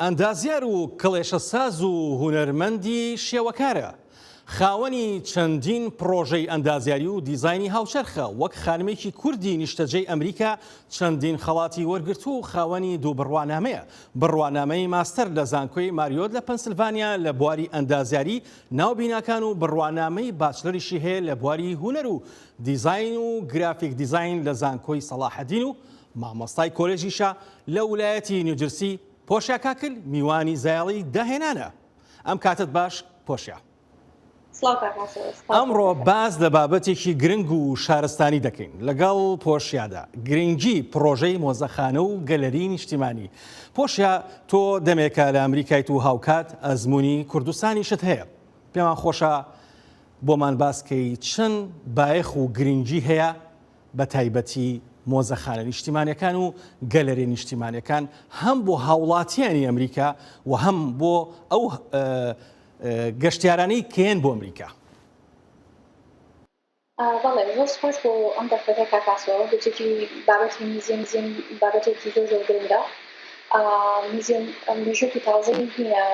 ئەندازیار و کڵێشەساز و هونەرمەندی شێوەکارە. خاوەنی چەندین پرۆژەی ئەندازیاری و دیزاینی هاوچەرخە، وەک خانمێکی کوردی نیشتەجێی ئەمریکا چەندین خەڵاتی وەرگرت و خاوەنی دوو بڕوانامەیە. بڕوانامەی ماستەر لە زانکۆی ماریۆت لە پەنسیلڤانیا لە بواری ئەندازیاری ناوبیناکان و بڕوانامەی باچلەریشی هەیە لە بواری هونەر و دیزاین و گرافیک دیزاین لە زانکۆی سەلاحەدین و مامۆستای کۆلێژیشە لە ویلایەتی نیوجرسی. پۆشیا کاکل میوانی زایاڵی داهێنانە. ئەم کاتت باش پۆشیا. ئەمڕۆ باز لە بابەتێکی گرنگ و شارستانی دەکەین لەگەڵ پۆشیادا، گرنگی پرۆژەی مۆزەخانە و گەلەری نیشتیمانی. پۆشیا تۆ دەمێکە لە ئەمریکایت و هاوکات ئەزمموی کوردستانیشت هەیە. پێمان خۆشە بۆمان باسکەی چەند بایەخ و گرنگی هەیە بە تایبەتی مۆزەخانە نیشتیمانیەکان و گەلەری نیشتیمانیەکان هەم بۆ هاوڵاتیانی ئەمریکا و هەم بۆ ئەو گەشتیارانەی کێن بۆ ئەمریکا. بەڵێ زۆر سپاس بۆ ئەم دەفتەرە کاکاسەوە بچێکی بابەتی میزیەم بابەتێکی زۆر زۆر گرنگە. میزیەم مێژووی تازەی نییە،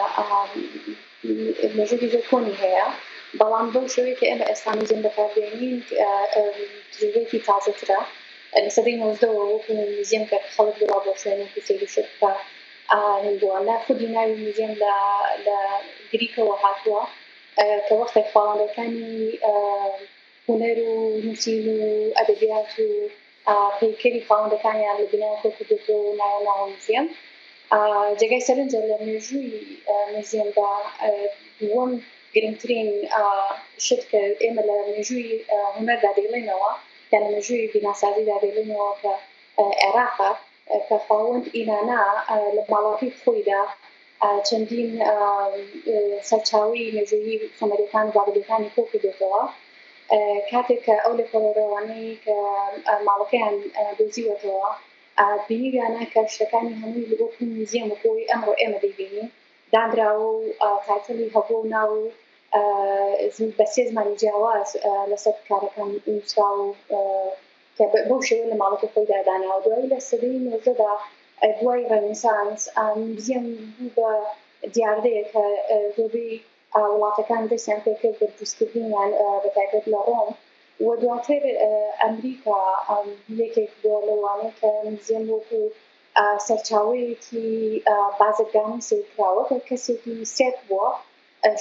مێژووی زۆر کۆنی هەیە، بەڵام بەو شێوەیە کە ئێمە ئێستا میزیەم بەکاربێنین تجربەیەکی تازەترە. لە سەدەی 19 وەکو میزیەم کە خەڵک بڵا بۆ شوێنێکی سەیریشت بکە بووە. لا خودی ناوی میزیەم لە گریکەوە هاتووە کە وەختێک خاڵندەکانی هونەر و نووسین و ئەدەبیات و پەیکەری خاڵندەکانیان لە بینایان کۆکردێتەوە ناو میزیەم. جێگای سەرنجە لە مێژووی میزیەمدا دووەم گرنگترین شت کە ئێمە لە مێژووی هونەردا دەیڵێنەوە یان لە مێژووی بیناسازیدا دەیڵێنەوە کە عێراقە، کە خاوەند ئینانا لە ماڵاتی خۆیدا چەندین سەرچاوی مێژوویی سەمەریەکان و بابەتەکانی کۆکردێتەوە. کاتێک کە ئەو لێکۆڵەرەوانەی کە ماڵەکەیان دۆزیوەتەوە بینیویانە کە شتەکانی هەمووی وەکو میزیەم وەکۆی ئەمڕۆ ئێمە دەیبینین دانراوە و تایتڵی هەبوو و ناو بە سێ زمانی جیاواز لەسەر کارەکان نووسرا و کە بەو شێوە لە ماڵەکە خۆیدا داناوە. دوای لە سەدەی 19دا دوای ڕەنێسانس میزیەم بوو بە دیاردەیە کە زۆربەی وڵاتەکان دەستیان پێکرد بە دروستکردنیان بەتایبەت لە ڕۆم و دواتر ئەمریکا یەکێک بووە لەوانەیە کە میزیەم وەکو سەرچاوەیەکی بازرگانی سیرکراوە کە کەسێکی سێک بووە،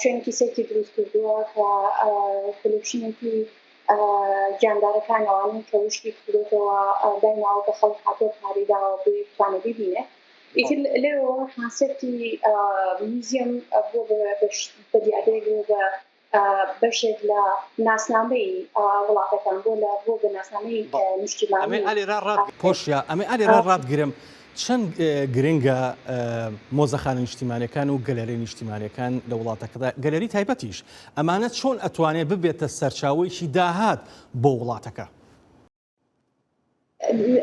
شوێنێکی سێکی دروست کردووە کە کلێکشنێکی گیاندارەکانەوانی کە وشتی کردێتەوە دایناوە کە خەڵک هاتووە پارەیداوە بتوانێت ببینێ. ئیتر لێرەوە کانسێپتی میزیەم بۆ بە دیاردەیەک بە بەشێک لە ناسنامەی وڵاتەکان بۆ بە ناسنامەی نیشتیمانی. پۆشیا ئەمە ئالێرا ڕادگرم چەند گرنگە مۆزەخانە نیشتیمانیەکان و گەلەری نیشتیمانیەکان لە وڵاتەکەدا، گەلەری تایبەتیش ئەمانە چۆن ئەتوانێت ببێتە سەرچاوەیەکی داهات بۆ وڵاتەکە؟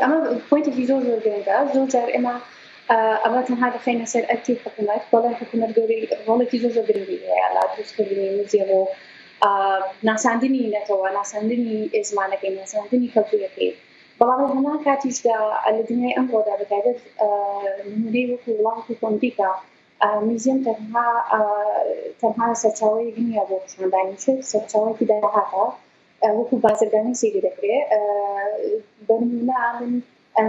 ئەمە پۆینتێکی زۆر زۆر گرنگە. زۆر جار ئەمە تەنها دەخەینە سەر ئەرکی حکوومەت، بەڵام حکوومەت گەورەی ڕۆڵێکی زۆر زۆر گرنگی هەیە لە دروستکردنی میزیەم و ناساندنی نەتەوە، ناساندنی ئێزمانەکەی، ناساندنی کەلتوورەکەی. بەڵام هەمان کاتیشدا لە دنیای ئەمڕۆدا بەتایبەت نمونەی وەکو وڵاتی ئەمریکا میزیەم تەنها سەرچاوەیەک نییە بۆ پیشاندانی شت، سەرچاوەیەکی داهاتە وەکو بازرگانی سەیری دەکرێت. بە نمونە من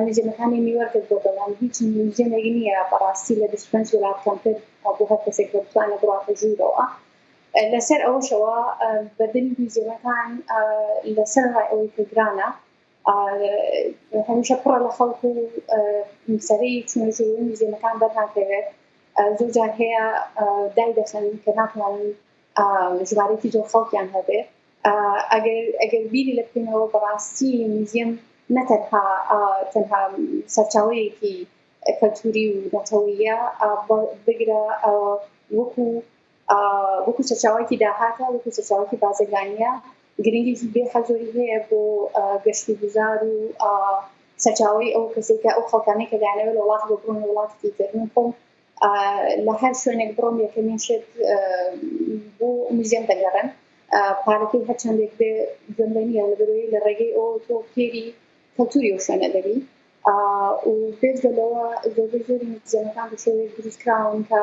میزیەمەکانی نیویۆرکت بۆ دەڵام هیچ میزیەمێکی نییە بەڕاستی لە 25 وڵاتان تر بۆ هەر کەسێک بتوانێت بڕاتە ژوورەوە. لەسەر ئەوەشەوە بەردەمی میزیەمەکان لەسەر ئەوەی کە گرانە هەمیشە پڕە لە خەڵک و سەرەی چونەژووری میزیەمەکان بەرناکەوێت. زۆر جار هەیە دای دەخەن کە ناتوانن ژمارەیەکی زۆر خەڵکیان هەبێت. ئەگەر بیری لە بکەینەوە بەڕاستی میزیەم تەنها سەرچاوەیەکی کەلتوری و نەتەوەیە بگرە وەکو سەرچاوەیەکی داهاتە، وەکو سەرچاوەیەکی بازرگانیە، گرنگێکی بێخە زۆری هەیە بۆ گەشتی گوزار و سەرچاوەی ئەو کەسێک کە ئەو خەڵکانەی کە دایانەوێت لە وڵاتی بۆ بڕۆن وڵاتێکی تر. من خۆم لە هەر شوێنێک بڕۆم یەکەمین شت بۆ میزیەم دەگەڕێم، پارەکەی هەر چەندێک بێ گوێم لێ نییە لەبەرەوەی لە ڕێگەی ئەوە تۆ فێری کەلتوری ئەو شوێنە دەبی و پێش لەوە زۆر زۆری موزیەمەکان بە شێوەیەک دروستکراون کە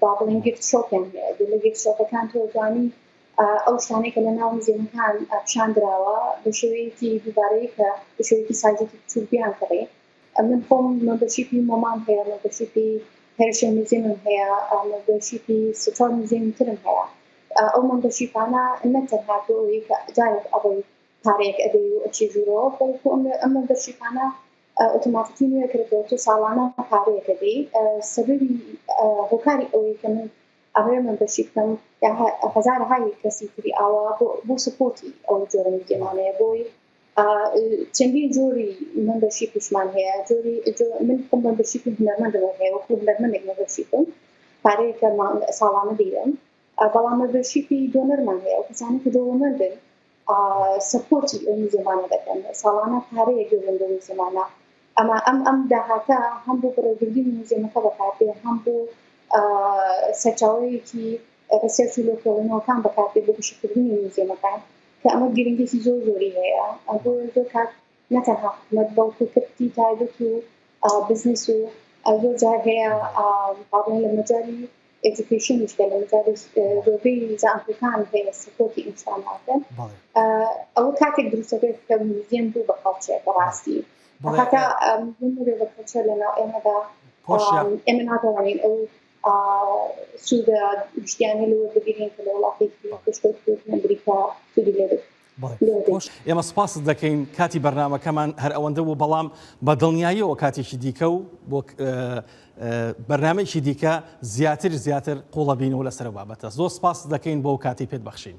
با بڵێن گیفت شۆپیان هەیە لە گیفت شۆپەکان تۆ دەتوانی ئەو شتانەی کە لە ناو موزیەمەکان پیشاندراوە بە شێوەیەکی دووبارەیە کە بە شێوەیەکی سایزێکی بچووک بیان کڕێ. من خۆم مەمبەرشیپی مۆمام هەیە، مەمبەرشیپی هێرشێ موزیەمم هەیە، مەمبەرشیپی ستۆر موزیەم ترم هەیە. ئەو مەمبەرشیپانە نەتەنها تۆ ئەوەی کە جارێک ئەوەی پارەیەک ئەدەی و ئەچی ژوورەوە، بەڵکو ئەم مەمبەرشیپانە ئۆتۆماتیکی نوێکرێتەوە تۆ ساڵانە پارەیەک ئەدەی. سەبەبی هۆکاری ئەوەی کە من ئەوێ مەمبەرشیپ بکەم یا هەزارهای کەسی تری ئاوا بۆ سپۆرتی ئەو جۆرە موزیەمانەیە، بۆی چەندین جۆری مەمبەرشیپشمان هەیە. من خۆم مەمبەرشیپی هونەرمەندەوە هەیە، وەکو هونەرمەندێک مەمبەرشیپم پارەیەکە ساڵانە دەیدەم. بەڵام مەمبەرشیپی دۆنەرمان هەیە، ئەو کەسانی کە دۆنەرمەندن سپۆرتی ئەو موزیەمانە دەکەن، ساڵانە پارەیەک دەدەن بۆ موزیەمانە. ئەمە ئەم داهاتە هەم بۆ بەڕێوەبردنی موزیەمەکە بەکاردێ، هەم بۆ سەرچاوەیەکی ڕسێرچ و لێکۆڵینەوەکان بەکاردێ بۆ گشتکردنی موزیەمەکان، کە ئەمە گرنگێکی زۆری هەیە. بۆ زۆر کات نەتەنها حکومەت بەڵکو کردی تایبەت و بزنس و زۆر جار هەیە باڵێن لە مەجای ئێجوکیشنیش لە مەجای زۆربەی زانکۆکان هەیە سپۆرتی ئینساناتن. ئەوە کاتێک دروستەکەێت کە موزیەم بوو بە خەڵچێک بەڕاستی هەتا موزیەم بە خەڵچە لەناو ئێمەدا ئێمە ناتوانین ئەو سوودە گشتیانە لەوە بگیرین کە لە وڵاتێکی پشتەوتن ئەمریکا سوودی لێ بدەین. ئێمە سپاس دەکەین کاتی بەرنامەکەمان هەر ئەوەندە بوو، بەڵام بە دڵنیاییەوە کاتێکی دیکە و بۆ بەرنامەیەکی دیکە زیاتر قوڵە بینەوە لەسەر بابەتە. زۆر سپاس دەکەین بۆ کاتی پێت بەخشین.